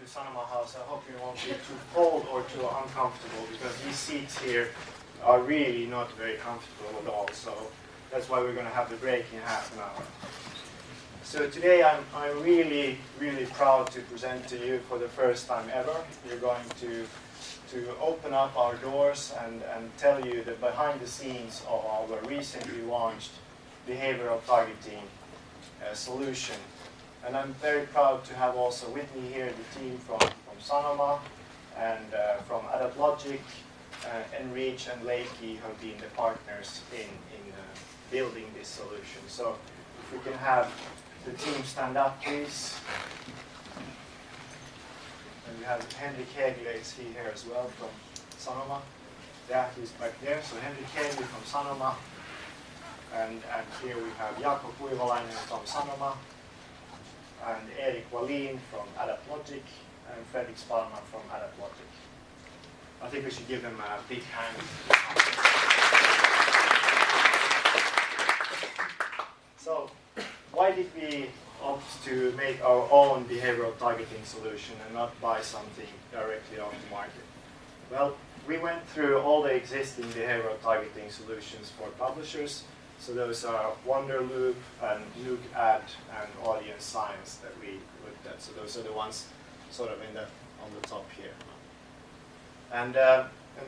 to Sanoma House. I hope you won't be too cold or too uncomfortable, because these seats here are really not very comfortable at all. So that's why we're going to have the break in half an hour. So today I'm really proud to present to you for the first time ever. We're going to open up our doors and tell you the behind the scenes of our recently launched behavioral targeting solution. And I'm very proud to have also with me here the team from Sanoma and from AdaptLogic, Enreach and Leikki have been the partners in building this solution. So if we can have the team stand up, please. And we have Henrik Hegele is here as well from Sanoma. Yeah, he's back there. So Henrik Hegele from Sanoma. And here we have Jaakko Kuivalainen from Sanoma. And Erik Wallin from AdaptLogic. And Fredrik Spalman from AdaptLogic. I think we should give them a big hand. So, why did we opt to make our own behavioral targeting solution and not buy something directly off the market? Well, we went through all the existing behavioral targeting solutions for publishers. So those are Wonderloop and Nuke Ad and Audience Science that we looked at. So those are the ones sort of on the top here. And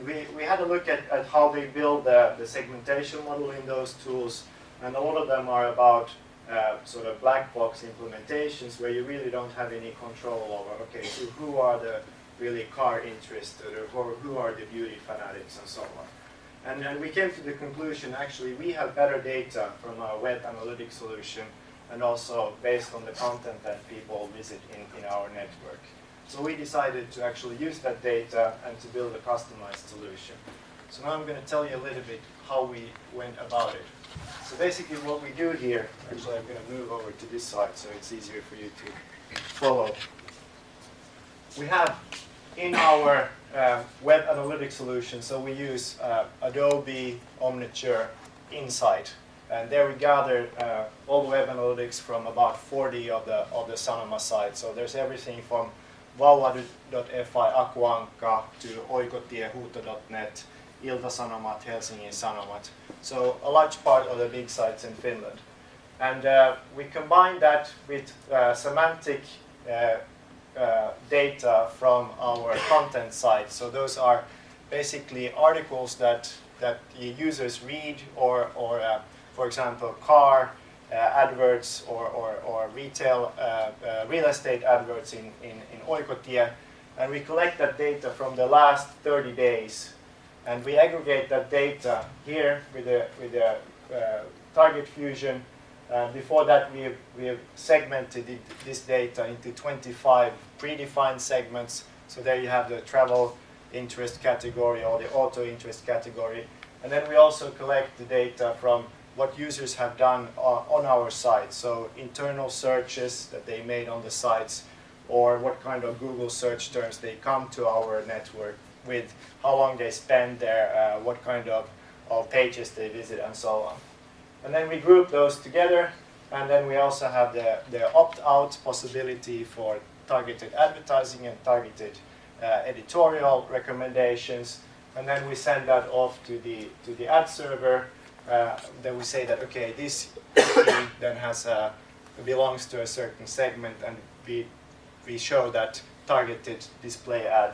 we had a look at how they build the segmentation model in those tools. And a lot of them are about sort of black box implementations where you really don't have any control over, okay, so who are the really car interested, or who are the beauty fanatics, and so on. And we came to the conclusion, actually, we have better data from our web analytics solution, and also based on the content that people visit in our network. So we decided to actually use that data and to build a customized solution. So now I'm going to tell you a little bit how we went about it. So basically what we do here, actually I'm going to move over to this side so it's easier for you to follow. We have in our web analytics solution, so we use Adobe Omniture Insight. And there we gather all the web analytics from about 40 of the Sanoma sites. So there's everything from vauva.fi, Akuankka to Oikotie, Huuto.net, Ilta-Sanomat, Helsingin Sanomat. So a large part of the big sites in Finland. And we combine that with semantic data from our content sites. So those are basically articles that users read, or for example, car adverts or retail real estate adverts in Oikotie. And we collect that data from the last 30 days. And we aggregate that data here with the target fusion. Before that, we have segmented this data into 25 predefined segments. So there you have the travel interest category or the auto interest category. And then we also collect the data from what users have done on our site. So internal searches that they made on the sites, or what kind of Google search terms they come to our network with, how long they spend there, what kind of pages they visit, and so on. And then we group those together, and then we also have the opt-out possibility for targeted advertising and targeted editorial recommendations. And then we send that off to the ad server. Then we say that, okay, this then belongs to a certain segment, and we show that targeted display ad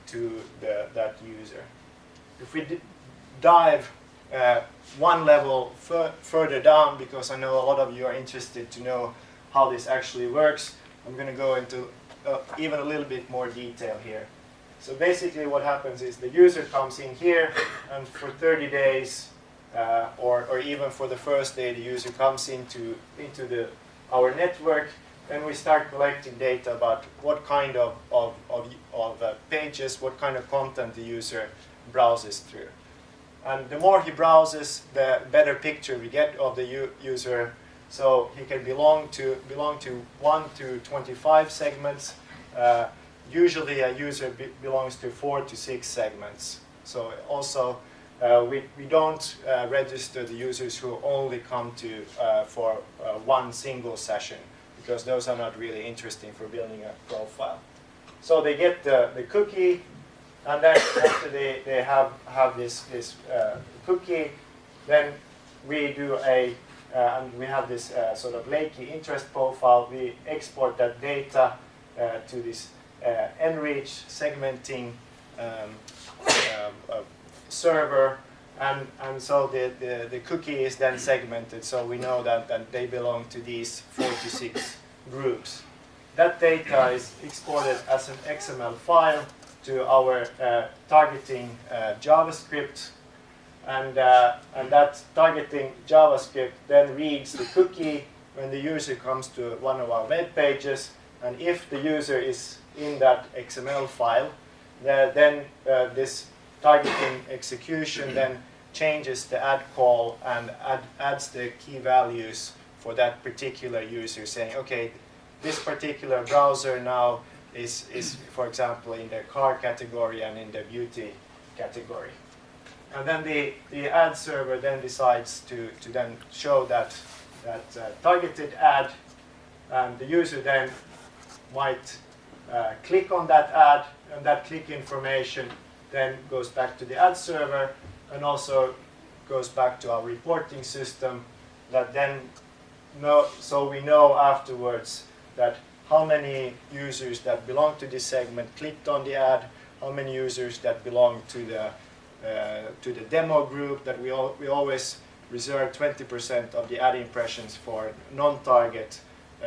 to that user. If we dive one level further down, because I know a lot of you are interested to know how this actually works, I'm going to go into even a little bit more detail here. So basically what happens is the user comes in here, and for 30 days, or even for the first day, the user comes into our network, and we start collecting data about what kind of pages, what kind of content the user browses through. And the more he browses, the better picture we get of the user. So he can belong to 1 to 25 segments. Usually a user belongs to 4 to 6 segments. So also we don't register the users who only come to for one single session, because those are not really interesting for building a profile. So they get the cookie, and then after they have this cookie, then we do and we have this sort of Lakey interest profile. We export that data to this enrich segmenting server, and so the cookie is then segmented, so we know that they belong to these 4 to 6 groups. That data is exported as an XML file to our targeting JavaScript, and that targeting JavaScript then reads the cookie when the user comes to one of our web pages, and if the user is in that XML file, then this targeting execution then changes the ad call and adds the key values for that particular user, saying, okay, this particular browser now is for example, in the car category and in the beauty category. And then the ad server then decides to then show that targeted ad, and the user then might click on that ad, and that click information then goes back to the ad server and also goes back to our reporting system that then so we know afterwards that how many users that belong to this segment clicked on the ad, how many users that belong to the demo group, that we always reserve 20% of the ad impressions for non-target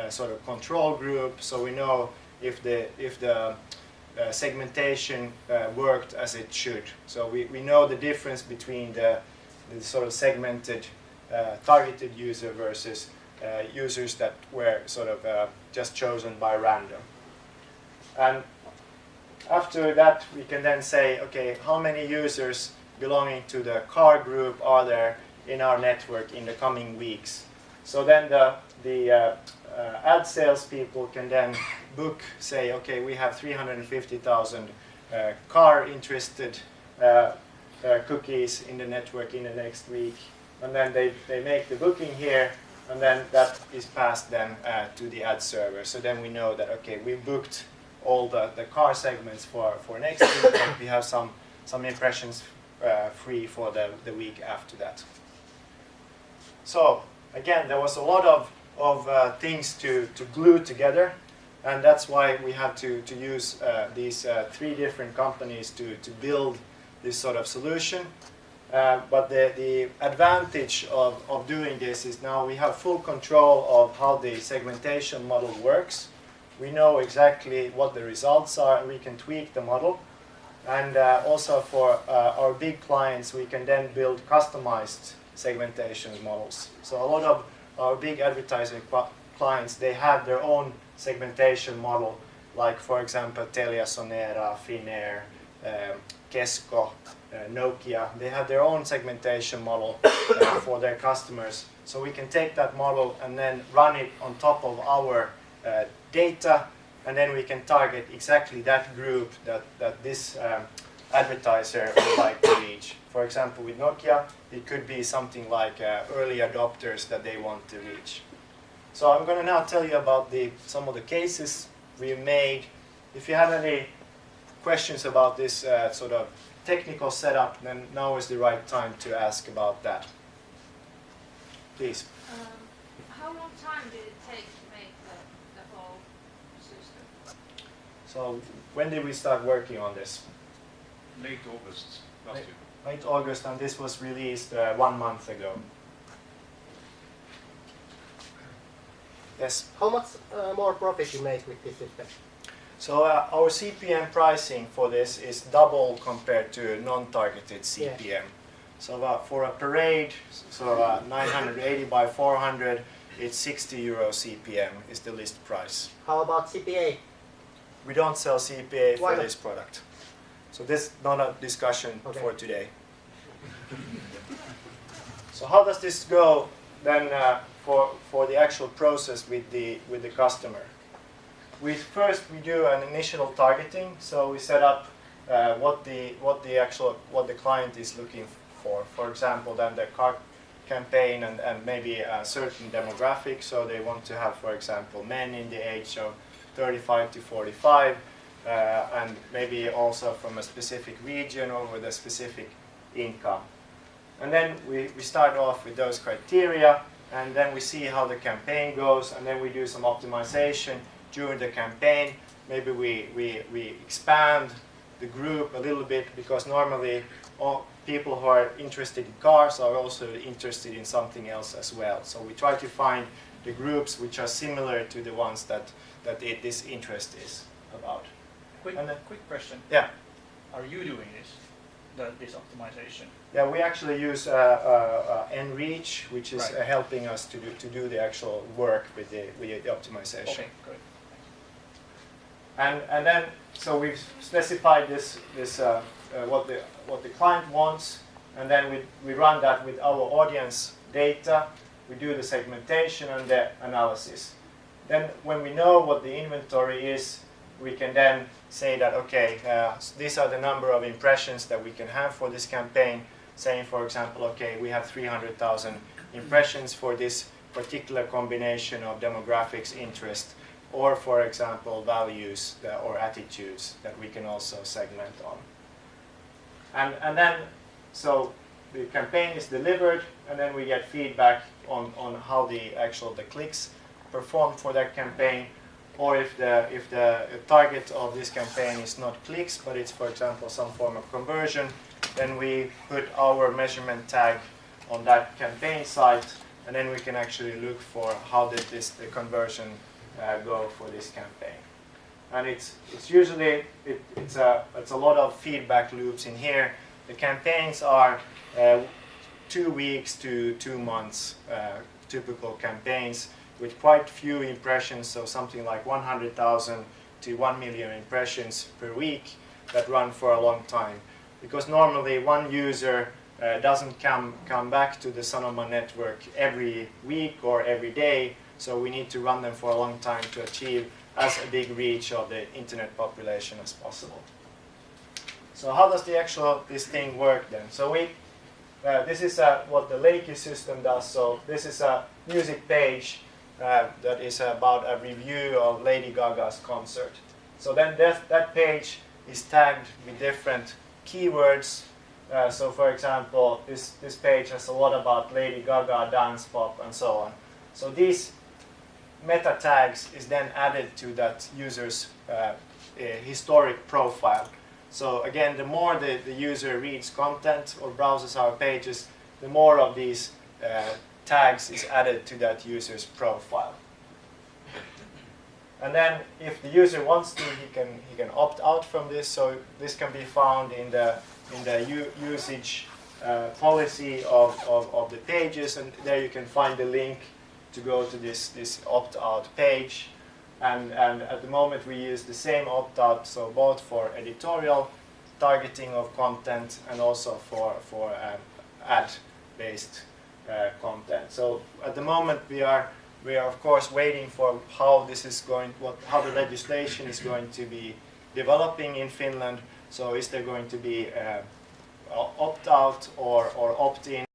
sort of control group, so we know if the segmentation worked as it should. So we know the difference between the sort of segmented targeted user versus users that were sort of just chosen by random. And after that we can then say, okay, how many users belonging to the car group are there in our network in the coming weeks? So then the ad sales people can then book, say, okay, we have 350,000 car interested cookies in the network in the next week, and then they make the booking here, and then that is passed then to the ad server. So then we know that, okay, we booked all the car segments for next week, and we have some impressions free for the week after that. So again, there was a lot of things to glue together, and that's why we had to use these 3 different companies to build this sort of solution. But the advantage of doing this is now we have full control of how the segmentation model works. We know exactly what the results are, and we can tweak the model. And also for our big clients, we can then build customized segmentation models. So a lot of our big advertising clients, they have their own segmentation model, like for example Telia Sonera, Finnair, Kesko, Nokia. They have their own segmentation model for their customers. So we can take that model and then run it on top of our data, and then we can target exactly that group that this advertiser would like to reach. For example, with Nokia, it could be something like early adopters that they want to reach. So I'm going to now tell you about some of the cases we made. If you have any questions about this sort of technical setup, then now is the right time to ask about that. Please. How long time did it take to make the whole system? So when did we start working on this? Late August last year. Late August, and this was released 1 month ago. Yes? How much more profit you make with this system? So our CPM pricing for this is double compared to non-targeted CPM. Yeah. So for a parade, so 980 by 400, it's 60 euro CPM is the list price. How about CPA? We don't sell CPA Why for not? this product. So this is not a discussion for today. So how does this go then for the actual process with the customer? First we do an initial targeting. So we set up what the client is looking for. For example, then the car campaign and maybe a certain demographic. So they want to have, for example, men in the age of 35 to 45. and maybe also from a specific region or with a specific income. And then we start off with those criteria, and then we see how the campaign goes, and then we do some optimization during the campaign. Maybe we expand the group a little bit, because normally all people who are interested in cars are also interested in something else as well. So we try to find the groups which are similar to the ones that this interest is about. Quick question. Yeah. Are you doing this optimization? Yeah, we actually use Enreach, which is Right. helping us to do the actual work with the optimization. Okay, good. And then, so we've specified what the client wants, and then we run that with our audience data. We do the segmentation and the analysis. Then when we know what the inventory is, we can then say that, okay, these are the number of impressions that we can have for this campaign. Saying, for example, okay, we have 300,000 impressions for this particular combination of demographics, interest, or, for example, values or attitudes that we can also segment on. And then, so the campaign is delivered, and then we get feedback on how the clicks performed for that campaign, or if the target of this campaign is not clicks, but it's, for example, some form of conversion, then we put our measurement tag on that campaign site, and then we can actually look for how did the conversion go for this campaign. And it's usually it's a lot of feedback loops in here. The campaigns are 2 weeks to 2 months, typical campaigns with quite few impressions, so something like 100,000 to 1 million impressions per week that run for a long time. Because normally one user doesn't come back to the Sanoma network every week or every day, so we need to run them for a long time to achieve as a big reach of the internet population as possible. So how does this thing work then? So this is what the Lakey system does. So this is a music page that is about a review of Lady Gaga's concert. So then that page is tagged with different keywords. So for example, this page has a lot about Lady Gaga, dance pop, and so on. So these meta tags is then added to that user's historic profile. So again, the more the user reads content or browses our pages, the more of these tags is added to that user's profile. And then if the user wants to, he can opt out from this. So this can be found in the usage policy of the pages, and there you can find the link to go to this opt-out page. And at the moment we use the same opt-out, so both for editorial targeting of content and also for ad-based content. So at the moment we are of course waiting for how this is how the legislation is going to be developing in Finland. So is there going to be opt-out or opt-in?